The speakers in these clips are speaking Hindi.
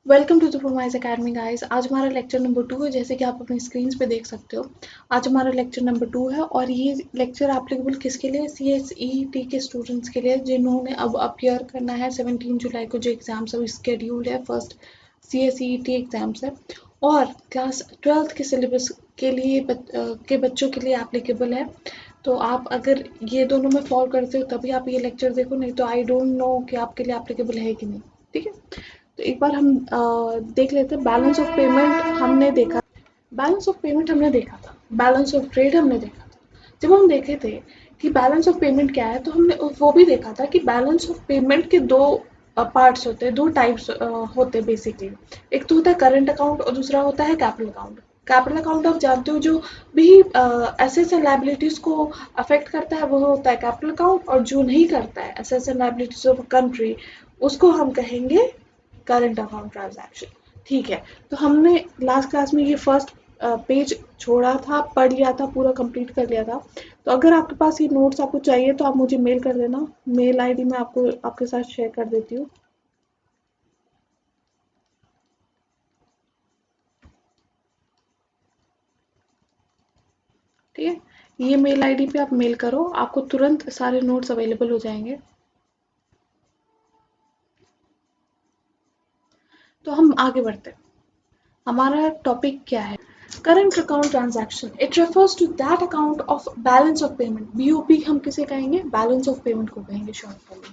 Welcome to the Promise Academy guys. आज हमारा लेक्चर नंबर 2 है, जैसे कि आप अपनी स्क्रीन पे देख सकते हो। आज हमारा लेक्चर नंबर 2 है और ये लेक्चर एप्लीकेबल किसके लिए? CSET के स्टूडेंट्स के लिए, जिन्होंने अब अपियर करना है 17 जुलाई को। जो एग्ज़ाम्स अभी स्केड्यूल्ड है, फर्स्ट CSET एग्ज़ाम्स है और क्लास 12th के सिलेबस के लिए के बच्चों के लिए एप्लीकेबल है। तो आप अगर ये दोनों में फॉलो करते हो तभी आप ये लेक्चर देखो, नहीं तो आई डोंट नो कि आपके लिए एप्लीकेबल है कि नहीं। ठीक है, तो एक बार हम देख लेते हैं। बैलेंस ऑफ पेमेंट हमने देखा, बैलेंस ऑफ पेमेंट हमने देखा था, बैलेंस ऑफ ट्रेड हमने देखा था। जब हम देखे थे कि बैलेंस ऑफ पेमेंट क्या है, तो हमने वो भी देखा था कि बैलेंस ऑफ पेमेंट के दो पार्ट्स होते हैं, दो टाइप्स होते हैं बेसिकली। एक तो होता है करंट अकाउंट और दूसरा होता है कैपिटल अकाउंट। कैपिटल अकाउंट आप जानते हो, जो भी एसेट्स एंड लायबिलिटीज को अफेक्ट करता है वो होता है कैपिटल अकाउंट, और जो नहीं करता है assets and liabilities of country, उसको हम कहेंगे करंट अकाउंट ट्रांजैक्शन। ठीक है, तो हमने लास्ट क्लास में ये फर्स्ट पेज छोड़ा था, पढ़ लिया था, पूरा कंप्लीट कर लिया था। तो अगर आपके पास ये नोट्स आपको चाहिए तो आप मुझे मेल कर देना। मेल आईडी मैं आपको आपके साथ शेयर कर देती हूँ। ठीक है, ये मेल आईडी पे आप मेल करो, आपको तुरंत सारे नोट्स अवेलेबल हो जाएंगे। तो हम आगे बढ़ते हैं। हमारा टॉपिक क्या है? Current account transaction. It refers to that account of balance of payment. BOP हम किसे कहेंगे? बैलेंस ऑफ पेमेंट को कहेंगे शॉर्ट फॉर्म में।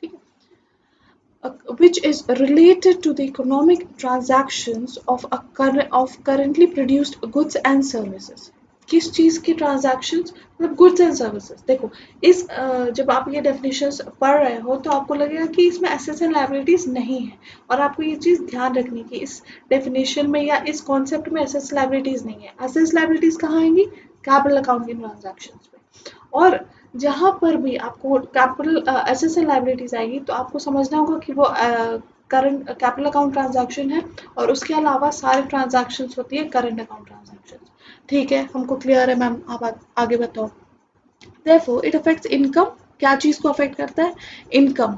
ठीक है, which is related to the economic transactions of currently produced goods and services। किस चीज की ट्रांजैक्शंस? मतलब गुड्स एंड सर्विसेज। देखो, इस जब आप ये डेफिनेशंस पढ़ रहे हो तो आपको लगेगा कि इसमें एसेट्स एंड लायबिलिटीज नहीं है, और आपको ये चीज ध्यान रखनी है कि इस डेफिनेशन में या इस कॉन्सेप्ट में एसेट्स लायबिलिटीज नहीं है। एसेट्स लायबिलिटीज कहाँ आएंगी? कैपिटल अकाउंट की ट्रांजैक्शंस में। और जहाँ पर भी आपको कैपिटल एसेट्स एंड लायबिलिटीज आएगी तो आपको समझना होगा कि वो करंट कैपिटल अकाउंट ट्रांजैक्शन है, और उसके अलावा सारे ट्रांजैक्शंस होती है करंट अकाउंट ट्रांजैक्शन। ठीक है, हमको क्लियर है मैम? आप आगे बताओ। Therefore it affects income. क्या चीज को अफेक्ट करता है? इनकम।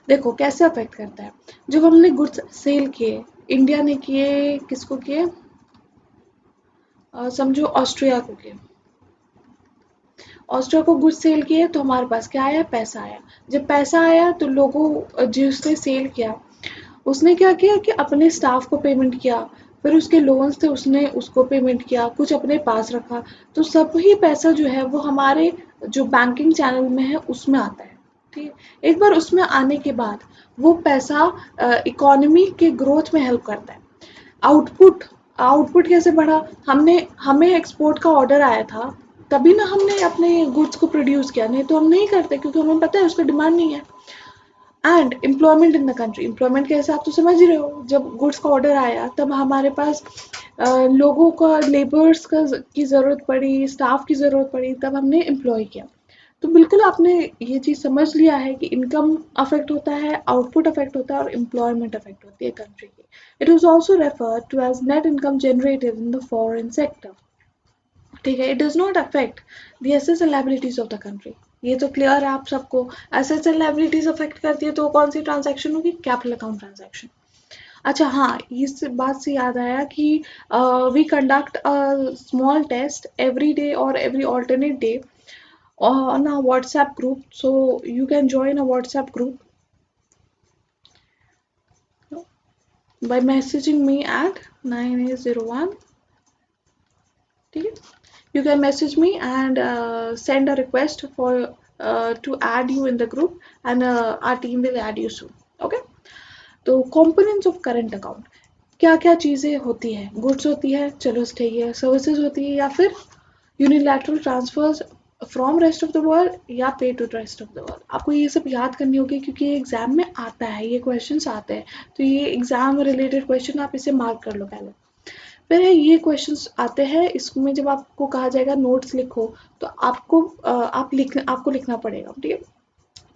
देखो कैसे अफेक्ट करता है। जब हमने गुड्स सेल किए, इंडिया ने किए, किसको किए? समझो ऑस्ट्रिया को किए। ऑस्ट्रिया को गुड्स सेल किए तो हमारे पास क्या आया? पैसा आया। जब पैसा आया तो लोगों जिसने सेल किया उसने क्या किया कि अपने स्टाफ को पेमेंट किया, फिर उसके लोन्स थे उसने उसको पेमेंट किया, कुछ अपने पास रखा। तो सब ही पैसा जो है वो हमारे जो बैंकिंग चैनल में है उसमें आता है। ठीक है, एक बार उसमें आने के बाद वो पैसा इकोनॉमी के ग्रोथ में हेल्प करता है। आउटपुट, आउटपुट कैसे बढ़ा? हमने हमें एक्सपोर्ट का ऑर्डर आया था, तभी ना हमने अपने गुड्स को प्रोड्यूस किया, नहीं तो हम नहीं करते क्योंकि हमें पता है उसका डिमांड नहीं है। And employment in the country. Employment कैसे? आप तो समझ ही रहे हो, जब गुड्स का ऑर्डर आया तब हमारे पास लोगों का, लेबर्स का की ज़रूरत पड़ी, स्टाफ की ज़रूरत पड़ी, तब हमने एम्प्लॉय किया। तो बिल्कुल आपने ये चीज़ समझ लिया है कि इनकम अफेक्ट होता है, आउटपुट अफेक्ट होता है और एम्प्लॉयमेंट अफेक्ट होती है कंट्री की। It is also referred to as net income generated in the foreign sector. ठीक है, it does not affect the assets and liabilities of the country. ये तो क्लियर है आप सबको। एसेट्स एंड लायबिलिटीज अफेक्ट करती है तो कौन सी ट्रांजैक्शन होगी? Capital account transaction. अच्छा हाँ, इस बात से याद आया कि we conduct a small test every day और every alternate day on a WhatsApp group, so you can join a WhatsApp group by messaging me at 9801. ठीक है, you can message me and send a request for to add you in the group, and our team will add you soon. Okay, तो components of current account क्या क्या चीज़ें होती है? गुड्स होती है, चलो ठीक है, सर्विसेज होती है, या फिर unilateral transfers from rest of the world या pay to rest of the world. आपको ये सब याद करनी होगी क्योंकि ये एग्जाम में आता है, ये क्वेश्चंस आते हैं। तो ये एग्जाम रिलेटेड क्वेश्चन, आप इसे मार्क कर लो पहले। फिर ये क्वेश्चंस आते हैं, इसमें जब आपको कहा जाएगा नोट्स लिखो तो आपको लिखना पड़ेगा। ठीक है,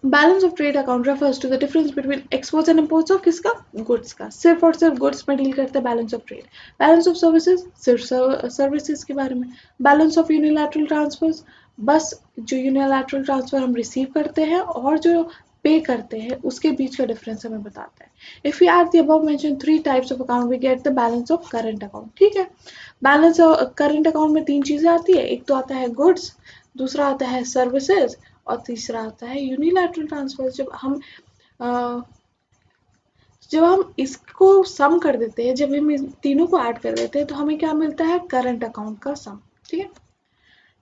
balance of trade account refers to the difference between exports and imports of किसका? गुड्स का। सिर्फ और सिर्फ गुड्स में डील करते हैं balance of trade. Balance of services सिर्फ सर्विसेज के बारे में। बैलेंस ऑफ यूनिलैटरल ट्रांसफर्स, बस जो यूनिलैटरल ट्रांसफर हम रिसीव करते हैं और जो पे करते हैं उसके बीच का डिफरेंस हमें बताता है। If you add the above mention 3 types of account we get the balance of current account. ठीक है, बैलेंस करंट अकाउंट में 3 चीजें आती है, एक तो आता है गुड्स, दूसरा आता है सर्विसेज और तीसरा आता है यूनिलैटरल ट्रांसफर। जब हम इसको सम कर देते हैं, जब हम इन तीनों को ऐड कर देते हैं तो हमें क्या मिलता है, करंट अकाउंट का सम। ठीक है,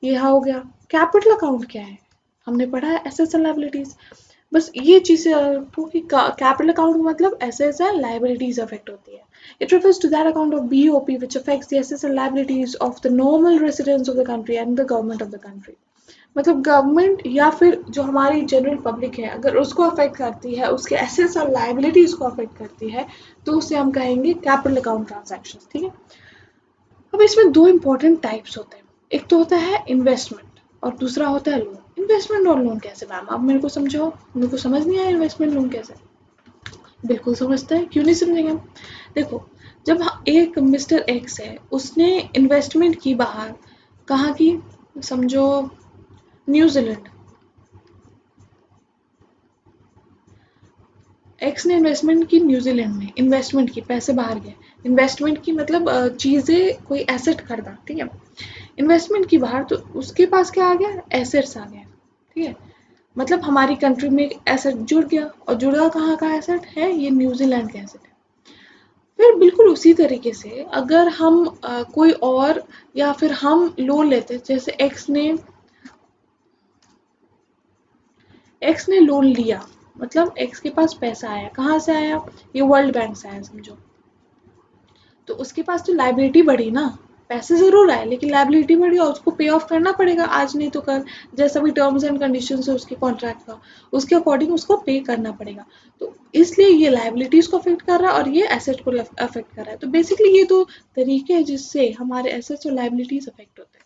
ये हो गया। कैपिटल अकाउंट क्या है, हमने पढ़ा है एसेट्स एंड लायबिलिटीज। बस ये चीजें कि कैपिटल अकाउंट का मतलब एसेट्स एंड लायबिलिटीज अफेक्ट होती है। It refers to that account of BOP which affects the assets and liabilities of the normal residents of the country and the government of the country। मतलब गवर्नमेंट या फिर जो हमारी जनरल पब्लिक है, अगर उसको अफेक्ट करती है, उसके एसेट्स और लायबिलिटीज को अफेक्ट करती है, तो उसे हम कहेंगे कैपिटल अकाउंट ट्रांजैक्शंस। ठीक है, अब इसमें दो इंपॉर्टेंट टाइप्स होते हैं, एक तो होता है इन्वेस्टमेंट और दूसरा होता है लोन। इन्वेस्टमेंट और लोन कैसे मैम, आप मेरे को समझाओ, मेरे को समझ नहीं आया इन्वेस्टमेंट लोन कैसे। बिल्कुल समझते हैं, क्यों नहीं समझेंगे। देखो, जब एक मिस्टर एक्स है, उसने इन्वेस्टमेंट की बाहर, कहाँ की, समझो न्यूजीलैंड। एक्स ने इन्वेस्टमेंट की न्यूजीलैंड में, इन्वेस्टमेंट की, पैसे बाहर गए। इन्वेस्टमेंट की मतलब चीज़ें, कोई एसेट खरीदा। ठीक है, इन्वेस्टमेंट की बाहर, तो उसके पास क्या आ गया, एसेट्स आ गए। ठीक है, मतलब हमारी कंट्री में एक एसेट जुड़ गया, और जुड़ा कहाँ का एसेट है, ये न्यूजीलैंड का एसेट है। फिर बिल्कुल उसी तरीके से अगर हम कोई और, या फिर हम लोन लेते, जैसे एक्स ने लोन लिया, मतलब एक्स के पास पैसा आया, कहाँ से आया, ये वर्ल्ड बैंक से आया समझो। तो उसके पास तो लाइबिलिटी बढ़ी ना, पैसे जरूर आए लेकिन लाइबिलिटी बढ़ी, और उसको पे ऑफ करना पड़ेगा आज नहीं तो कल, जैसा भी टर्म्स एंड कंडीशंस है उसके कॉन्ट्रैक्ट का, उसके अकॉर्डिंग उसको पे करना पड़ेगा। तो इसलिए ये लाइबिलिटीज को अफेक्ट कर रहा है और ये एसेट को अफेक्ट कर रहा है। तो बेसिकली ये दो तरीके हैं जिससे हमारे एसेट्स और लाइबिलिटीज अफेक्ट होते हैं।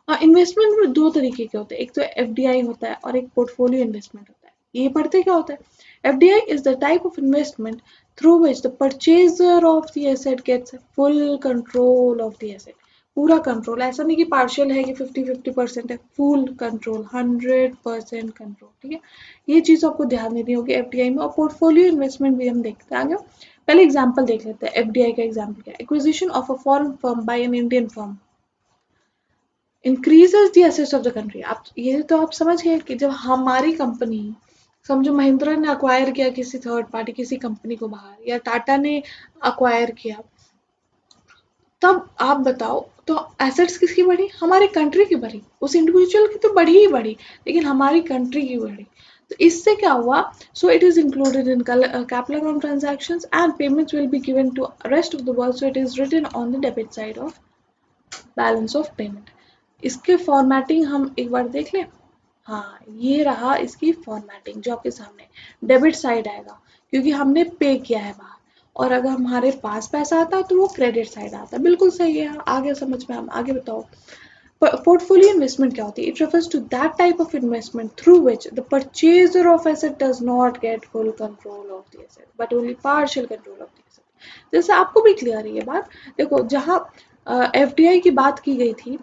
और इन्वेस्टमेंट में दो तरीके के होते हैं, एक तो एफडीआई होता है और एक पोर्टफोलियो इन्वेस्टमेंट होता है। ये पढ़ते क्या होता है, FDI is the type of investment through which the purchaser of the asset gets full control of the asset। पूरा कंट्रोल, ऐसा नहीं कि पार्शियल है कि 50-50% है, फुल कंट्रोल, 100% कंट्रोल। ठीक है, ये चीज आपको ध्यान देनी होगी एफडीआई में। और पोर्टफोलियो इन्वेस्टमेंट भी हम देखते हैं आगे। पहले एग्जांपल देख लेते हैं, एफडीआई का एग्जांपल क्या है, acquisition of a foreign firm bye an Indian firm increases the assets of the country. आप ये तो आप समझ गए कि जब हमारी कंपनी, समझो महिंद्रा ने अक्वायर किया किसी थर्ड पार्टी, किसी कंपनी को बाहर, या टाटा ने अक्वायर किया, तब आप बताओ, तो एसेट्स किसकी बढ़ी, हमारी कंट्री की बढ़ी। उस इंडिविजुअल की तो बढ़ी ही बढ़ी, लेकिन हमारी कंट्री की बढ़ी। तो इससे क्या हुआ, so it is included in capital account transactions and payments will be given to rest of the world, so it is written on the debit side of balance of payment. इसके फॉर्मेटिंग हम एक बार देख लें। हाँ, ये रहा इसकी फॉर्मेटिंग जो आपके सामने, डेबिट साइड आएगा क्योंकि हमने पे किया है बाहर, और अगर हमारे पास पैसा आता तो वो क्रेडिट साइड आता। बिल्कुल सही है, आगे समझ में, हम आगे बताओ। पोर्टफोलियो इन्वेस्टमेंट क्या होती है, it refers to that type of investment through which the purchaser of asset does not get full control of the asset but only partial control of the asset. जैसे आपको भी क्लियर है ये बात। देखो, जहाँ एफडीआई की बात की गई थी,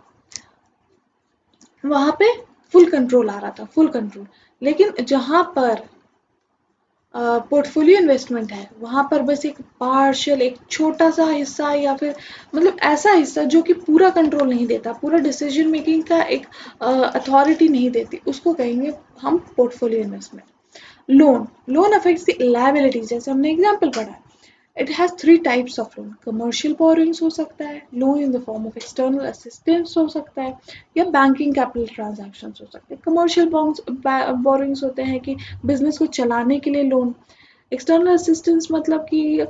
वहां पे फुल कंट्रोल आ रहा था, फुल कंट्रोल। लेकिन जहां पर पोर्टफोलियो इन्वेस्टमेंट है, वहां पर बस एक पार्शियल, एक छोटा सा हिस्सा, या फिर मतलब ऐसा हिस्सा जो कि पूरा कंट्रोल नहीं देता, पूरा डिसीजन मेकिंग का एक अथॉरिटी नहीं देती, उसको कहेंगे हम portfolio investment. Loan affects the liabilities, जैसे हमने एग्जांपल पढ़ा है। It has 3 types of loan, commercial borings हो सकता है, loan in the form of external assistance हो सकता है, या बैंकिंग कैपिटल ट्रांजैक्शन हो सकते हैं। कमर्शियल बोरिंग्स होते हैं कि बिजनेस को चलाने के लिए लोन। एक्सटर्नल असिस्टेंस मतलब कि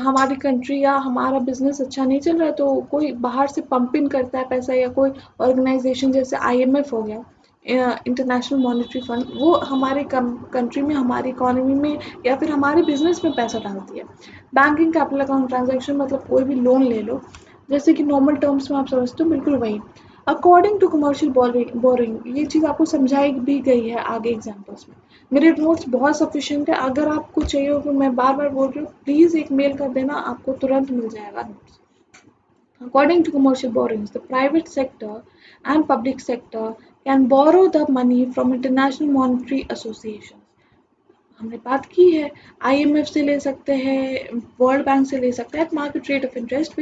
हमारी कंट्री या हमारा बिजनेस अच्छा नहीं चल रहा है, तो कोई बाहर से पंप इन करता है पैसा, या कोई ऑर्गेनाइजेशन जैसे आईएमएफ हो गया, इंटरनेशनल मॉनेटरी फंड, वो हमारे कंट्री में, हमारी इकोनॉमी में, या फिर हमारे बिजनेस में पैसा डालती है। बैंकिंग कैपिटल अकाउंट ट्रांजैक्शन मतलब कोई भी लोन ले लो, जैसे कि नॉर्मल टर्म्स में आप समझते हो, बिल्कुल वही। अकॉर्डिंग टू कमर्शियल बोरिंग, ये चीज़ आपको समझाई भी गई है आगे एग्जाम्पल्स में। मेरे नोट्स बहुत सफिशिएंट है, अगर आपको चाहिए हो तो मैं बार बार बोल रही हूँ, प्लीज़ एक मेल कर देना, आपको तुरंत मिल जाएगा notes. According to commercial borrowings, the private sector and public sector can borrow the money from international monetary associations। हमने बात की है, IMF से ले सकते हैं, वर्ल्ड बैंक से ले सकते हैं eight market rate of interest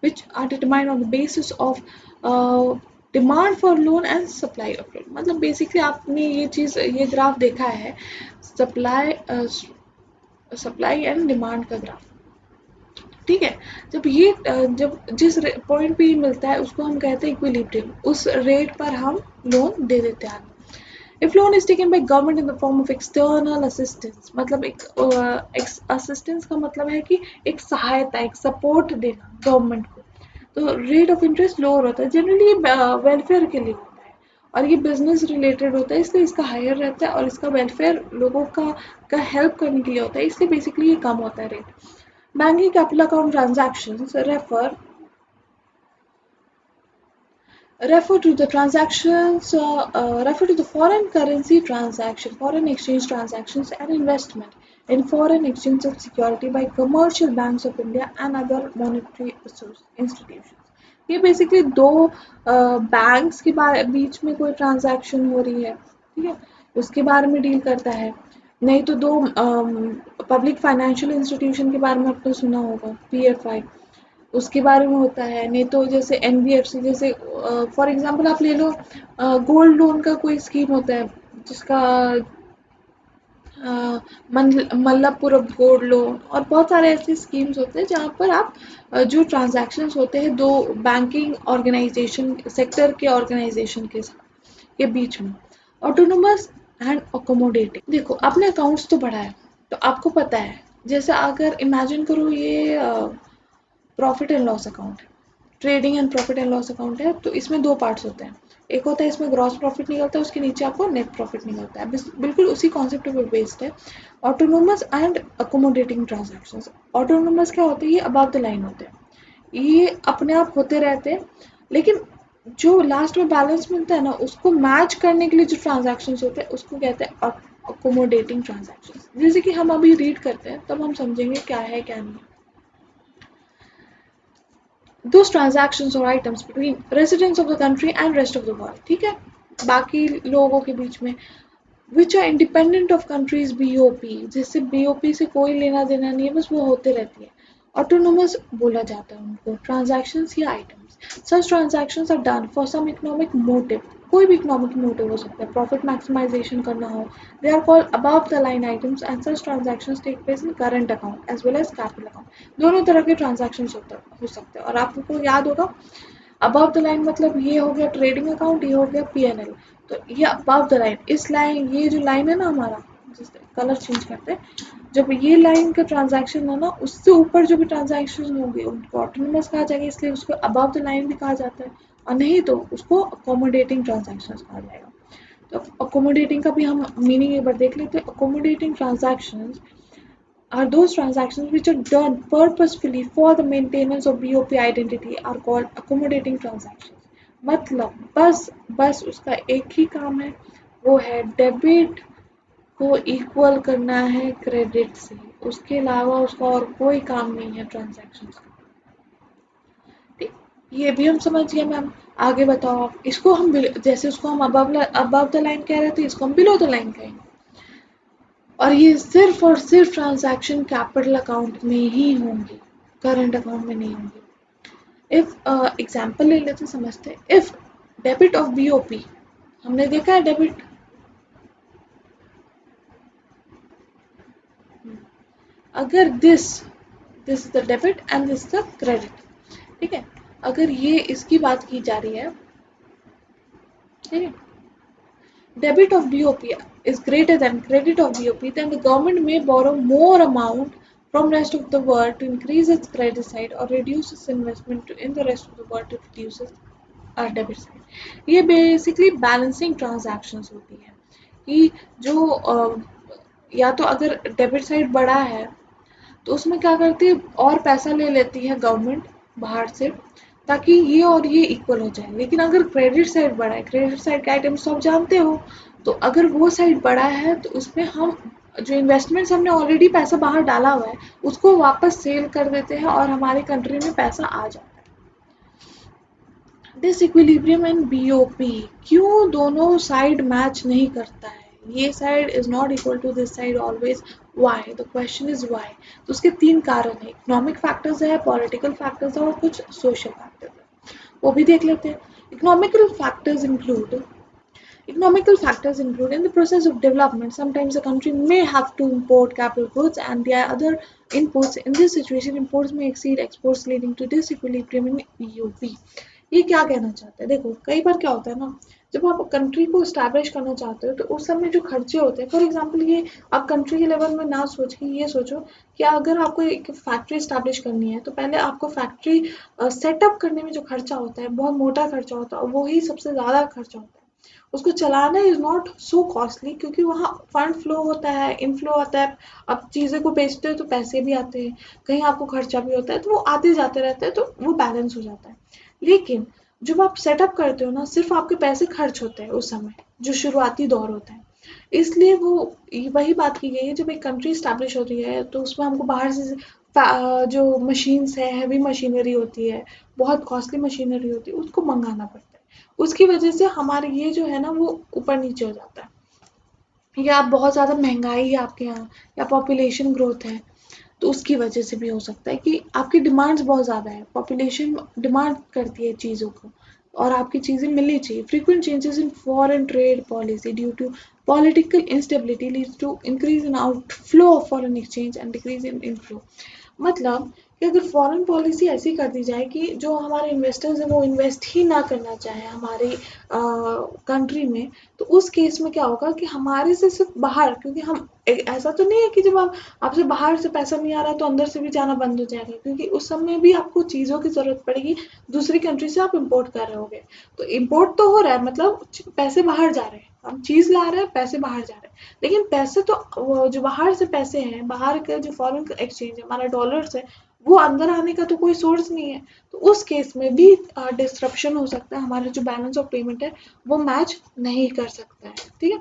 which are determined on the basis of demand for loan and supply of loan. मतलब बेसिकली आपने ये ग्राफ देखा है, सप्लाई एंड डिमांड का ग्राफ, ठीक है। जब जिस पॉइंट पे ये मिलता है उसको हम कहते हैं इक्विलिब्रियम, उस रेट पर हम लोन दे देते हैं। If loan is taken by government in the form of external assistance, मतलब एक assistance का मतलब है कि एक सहायता, एक सपोर्ट देना गवर्नमेंट को, तो रेट ऑफ इंटरेस्ट लोअर होता है। जनरली वेलफेयर के लिए होता है और ये बिजनेस रिलेटेड होता है, इसलिए इसका हायर रहता है, और इसका वेलफेयर लोगों का हेल्प करने के लिए होता है, इसलिए बेसिकली ये कम होता है rate. Banking capital account transactions refer to the foreign currency transaction, foreign exchange transactions and investment in foreign exchange of security by commercial banks of India and other monetary institutions। ये बेसिकली दो बैंक्स के बीच में कोई ट्रांजैक्शन हो रही है, ठीक है, उसके बारे में डील करता है। नहीं तो दो पब्लिक फाइनेंशियल इंस्टीट्यूशन के बारे में आपने सुना होगा, PFI, उसके बारे में होता है। नहीं तो जैसे NBFC, जैसे फॉर एग्जांपल आप ले लो, गोल्ड लोन का कोई स्कीम होता है जिसका मल्लापुरम गोल्ड लोन, और बहुत सारे ऐसे स्कीम्स होते हैं जहाँ पर आप जो ट्रांजैक्शंस होते हैं दो बैंकिंग ऑर्गेनाइजेशन सेक्टर के ऑर्गेनाइजेशन के बीच में, ऑटोनोमस एंड अकोमोडेटिंग। देखो, आपने अकाउंट्स तो पढ़ा है, तो आपको पता है, जैसे अगर इमेजिन करो ये प्रॉफिट एंड लॉस अकाउंट है, trading and profit and loss account है, तो इसमें दो पार्ट्स होते हैं। एक होता है इसमें ग्रॉस प्रॉफिट निकलता है, उसके नीचे आपको नेट प्रॉफिट निकलता है, बिल्कुल उसी कॉन्सेप्ट पर बेस्ड है। Autonomous and accommodating transactions. Autonomous क्या होते हैं, ये अबव द लाइन होते हैं, ये अपने आप होते रहते हैं, लेकिन जो लास्ट में बैलेंस मिलता है ना, उसको मैच करने के लिए जो ट्रांजैक्शंस होते हैं उसको कहते हैं अकोमोडेटिंग ट्रांजैक्शंस। जैसे कि हम अभी रीड करते हैं तब हम समझेंगे क्या है क्या नहीं। Those transactions or items between residents of the country and rest of the world, ठीक है, बाकी लोगों के बीच में, which are independent of countries BOP, जिससे BOP से कोई लेना देना नहीं है, बस वो होते रहती है। ऑटोनोमस बोला जाता है उनको, ट्रांजैक्शंस या items. Such transactions are done for some economic motive, कोई भी इकोनॉमिक मोटिव हो सकता है, प्रॉफिट मैक्सिमाइजेशन करना हो, they are called above the line items and such transactions take place in current account as well as capital account. दोनों तरह के ट्रांजैक्शंस हो सकते हैं, और आपको याद होगा अबव द लाइन मतलब ये हो गया ट्रेडिंग अकाउंट, ये हो गया PNL। तो ये अबव द लाइन, इस लाइन, ये जो लाइन है ना हमारा, जिससे कलर चेंज करते हैं, जब ये लाइन का ट्रांजैक्शन है ना, उससे ऊपर जो भी ट्रांजैक्शन होंगे उनको ऑटोनोमस कहा जाएगा, इसलिए उसको अबव द लाइन भी कहा जाता है, और नहीं तो उसको अकोमोडेटिंग ट्रांजैक्शंस कहा जाएगा। तो अकोमोडेटिंग का भी हम मीनिंग एक बार देख लेते हैं। Accommodating transactions are those transactions which are done purposefully for the maintenance of BOP identity are called accommodating transactions। मतलब बस उसका एक ही काम है, वो है डेबिट को इक्वल करना है क्रेडिट से, उसके अलावा उसका और कोई काम नहीं है ट्रांजैक्शंस का। ठीक, ये भी हम समझ गए मैम। आगे बताओ आप, इसको हम जैसे उसको हम अबव द लाइन कह रहे थे, इसको हम बिलो द लाइन कहेंगे, और ये सिर्फ और सिर्फ ट्रांजैक्शन कैपिटल अकाउंट में ही होंगी, करंट अकाउंट में नहीं होंगी। इफ एग्जांपल ले लेते समझते हैं। इफ डेबिट ऑफ BOP, हमने देखा है डेबिट, अगर this is the debit and this the credit, ठीक है, अगर ये इसकी बात की जा रही है, ठीक है, debit of BOP is greater than credit of BOP, then the government may borrow more amount from rest of the world to increase its credit side or reduce its investment in the rest of the world to reduce its debit side। ये basically balancing transactions होती है कि जो या तो अगर डेबिट साइड बड़ा है तो उसमें क्या करती है, और पैसा ले लेती है गवर्नमेंट बाहर से, ताकि ये और ये इक्वल हो जाए। लेकिन अगर क्रेडिट साइड बड़ा है, क्रेडिट साइड के आइटम्स तो आप जानते हो, तो अगर वो साइड बड़ा है तो उसमें हम जो इन्वेस्टमेंट्स हमने ऑलरेडी पैसा बाहर डाला हुआ है उसको वापस सेल कर देते हैं और हमारे कंट्री में पैसा आ जाता है। दिस इक्विलिब्रियम एंड BOP, क्यों दोनों साइड मैच नहीं करता है, ये side is not equal to this side always, why, the question is why. तो उसके 3 कारण है, इकोनॉमिक फैक्टर्स है, पॉलिटिकल फैक्टर्स है और कुछ सोशल फैक्टर्स है, वो भी देख लेते हैं। Economical factors include Economical factors include in the process of development, sometimes a country may have to import capital goods and there are other inputs. In this situation, imports may exceed exports leading to disequilibrium in EUP. ये क्या कहना चाहते हैं? देखो कई बार क्या होता है ना, जब आप कंट्री को स्टैब्लिश करना चाहते हो तो उस समय जो खर्चे होते हैं, फॉर एग्जांपल ये आप कंट्री के लेवल में ना सोच के ये सोचो कि अगर आपको एक फैक्ट्री स्टैब्लिश करनी है तो पहले आपको फैक्ट्री सेटअप करने में जो खर्चा होता है बहुत मोटा खर्चा होता है, वही सबसे ज़्यादा खर्चा होता है। उसको चलाना इज नॉट सो कॉस्टली क्योंकि वहाँ फंड फ्लो होता है, इनफ्लो आता है। अब चीज़ें को बेचते हो तो पैसे भी आते हैं, कहीं आपको खर्चा भी होता है, तो वो आते जाते रहते हैं, तो वो बैलेंस हो जाता है। लेकिन जब आप सेटअप करते हो ना, सिर्फ आपके पैसे खर्च होते हैं उस समय, जो शुरुआती दौर होता है। इसलिए वो वही बात की गई है, जब एक कंट्री स्टैब्लिश हो रही है तो उसमें हमको बाहर से जो मशीन्स है, हैवी मशीनरी होती है, बहुत कॉस्टली मशीनरी होती है, उसको मंगाना पड़ता है। उसकी वजह से हमारे ये जो है ना वो ऊपर नीचे हो जाता है, या बहुत ज़्यादा महंगाई है आपके यहाँ, या पॉपुलेशन ग्रोथ है, तो उसकी वजह से भी हो सकता है कि आपकी डिमांड्स बहुत ज़्यादा है, पॉपुलेशन डिमांड करती है चीज़ों को और आपकी चीज़ें मिलनी चाहिए। Frequent changes in foreign trade policy due to political instability leads to increase in outflow of foreign exchange and decrease in inflow. मतलब कि अगर फॉरेन पॉलिसी ऐसी कर दी जाए कि जो हमारे इन्वेस्टर्स हैं वो इन्वेस्ट ही ना करना चाहें हमारी कंट्री में, तो उस केस में क्या होगा कि हमारे से सिर्फ बाहर, क्योंकि हम ऐसा तो नहीं है कि जब आप आपसे बाहर से पैसा नहीं आ रहा तो अंदर से भी जाना बंद हो जाएगा, क्योंकि उस समय भी आपको चीज़ों की ज़रूरत पड़ेगी, दूसरी कंट्री से आप इम्पोर्ट कर रहे होगे। तो इम्पोर्ट तो हो रहा है, मतलब पैसे बाहर जा रहे हैं, हम चीज़ ला रहे हैं, पैसे बाहर जा रहे हैं, लेकिन पैसे तो जो बाहर से पैसे हैं, बाहर का जो फॉरेन एक्सचेंज है, हमारा डॉलर्स है, वो अंदर आने का तो कोई सोर्स नहीं है। तो उस केस में भी डिस्ट्रप्शन हो सकता है, हमारा जो बैलेंस ऑफ पेमेंट है वो मैच नहीं कर सकता है। ठीक है,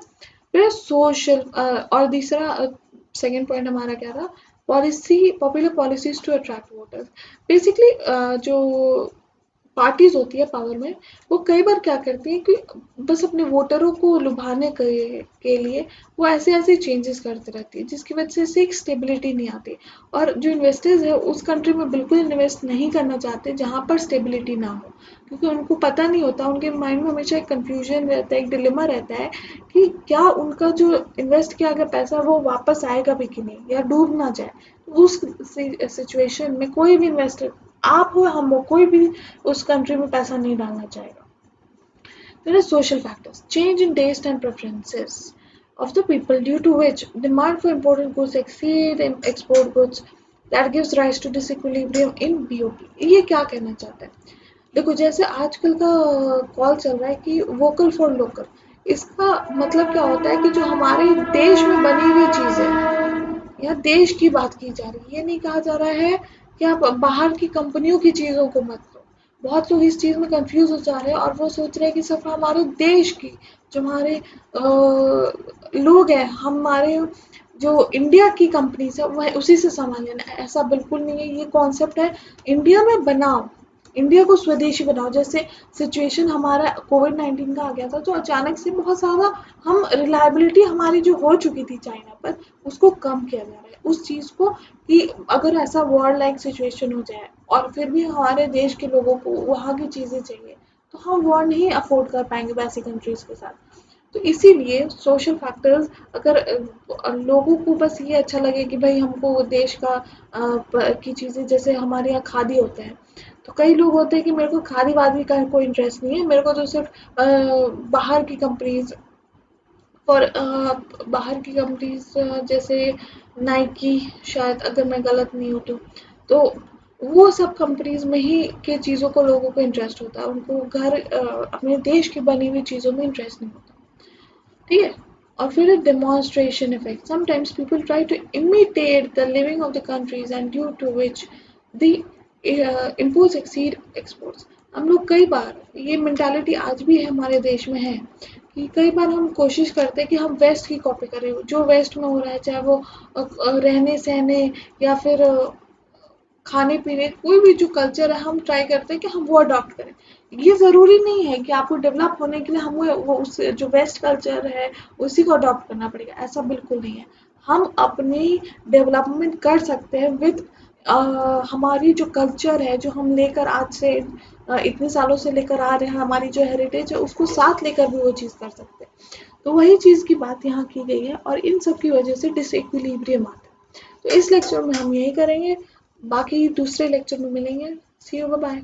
फिर सोशल और तीसरा सेकेंड पॉइंट हमारा क्या था, policy, popular policies to attract voters. Basically जो पार्टीज होती है पावर में, वो कई बार क्या करती है कि बस अपने वोटरों को लुभाने के लिए वो ऐसे ऐसे चेंजेस करते रहती है, जिसकी वजह से एक स्टेबिलिटी नहीं आती। और जो इन्वेस्टर्स है उस कंट्री में बिल्कुल इन्वेस्ट नहीं करना चाहते जहाँ पर स्टेबिलिटी ना हो, क्योंकि उनको पता नहीं होता, उनके माइंड में हमेशा एक कन्फ्यूजन रहता है, एक डिलेमा रहता है कि क्या उनका जो इन्वेस्ट किया गया पैसा वो वापस आएगा भी कि नहीं, या डूब ना जाए। उस सिचुएशन में कोई भी इन्वेस्टर, आप हो हम हो, कोई भी उस कंट्री में पैसा नहीं डालना चाहेगा। There are social factors, change in taste and preferences of the people due to which demand for imported goods exceed in export goods, that gives rise to disequilibrium in BOP। ये क्या कहना चाहता है? देखो जैसे आजकल का कॉल चल रहा है कि वोकल फॉर लोकल, इसका मतलब क्या होता है कि जो हमारे देश में बनी हुई चीज़ें, यहाँ देश की बात की जा रही है, ये नहीं कहा जा रहा है कि आप बाहर की कंपनियों की चीज़ों को मत लो। बहुत लोग इस चीज़ में कंफ्यूज हो जा रहे हैं और वो सोच रहे हैं कि सिर्फ हमारे देश की, जो हमारे लोग हैं, हमारे जो इंडिया की कंपनीज है वह उसी से सामान लेना है। ऐसा बिल्कुल नहीं है, ये कॉन्सेप्ट है इंडिया में बनाओ, इंडिया को स्वदेशी बनाओ। जैसे सिचुएशन हमारा कोविड-19 का आ गया था, तो अचानक से बहुत ज़्यादा हम रिलायबिलिटी हमारी जो हो चुकी थी चाइना पर, उसको कम किया जा रहा है उस चीज़ को, कि अगर ऐसा वॉर लाइक सिचुएशन हो जाए और फिर भी हमारे देश के लोगों को वहाँ की चीज़ें चाहिए, तो हम वॉर नहीं अफोर्ड कर पाएंगे वैसी कंट्रीज़ के साथ। तो इसीलिए सोशल फैक्टर्स, अगर लोगों को बस ये अच्छा लगे कि भाई हमको देश का की चीज़ें, जैसे हमारे यहाँ खादी होते हैं, तो कई लोग होते हैं कि मेरे को खादी वादी का कोई इंटरेस्ट नहीं है, मेरे को तो सिर्फ बाहर की कंपनीज और बाहर की कंपनीज जैसे नाइकी, शायद अगर मैं गलत नहीं हूँ तो वो सब कंपनीज में ही के चीज़ों को लोगों को इंटरेस्ट होता है, उनको घर अपने देश की बनी हुई चीज़ों में इंटरेस्ट नहीं होता। ठीक है, और फिर demonstration effect, sometimes people try to imitate the living of the countries and due to which the imports exceed exports. हम लोग कई बार, ये मेंटालिटी आज भी है हमारे देश में है, कि कई बार हम कोशिश करते हैं कि हम वेस्ट की कॉपी करें, जो वेस्ट में हो रहा है, चाहे वो रहने सहने या फिर खाने पीने कोई भी जो कल्चर है हम ट्राई करते हैं कि हम वो अडॉप्ट करें। ये ज़रूरी नहीं है कि आपको डेवलप होने के लिए हम वो उस जो वेस्ट कल्चर है उसी को अडॉप्ट करना पड़ेगा, ऐसा बिल्कुल नहीं है। हम अपनी डेवलपमेंट कर सकते हैं विद हमारी जो कल्चर है जो हम लेकर आज से इतने सालों से लेकर आ रहे हैं, हमारी जो हेरिटेज है उसको साथ लेकर भी वो चीज़ कर सकते हैं। तो वही चीज़ की बात यहाँ की गई है और इन सब की वजह से डिसइक्विलिब्रियम आता है। तो इस लेक्चर में हम यही करेंगे, बाकी दूसरे लेक्चर में मिलेंगे। सी यू, बाय बाय।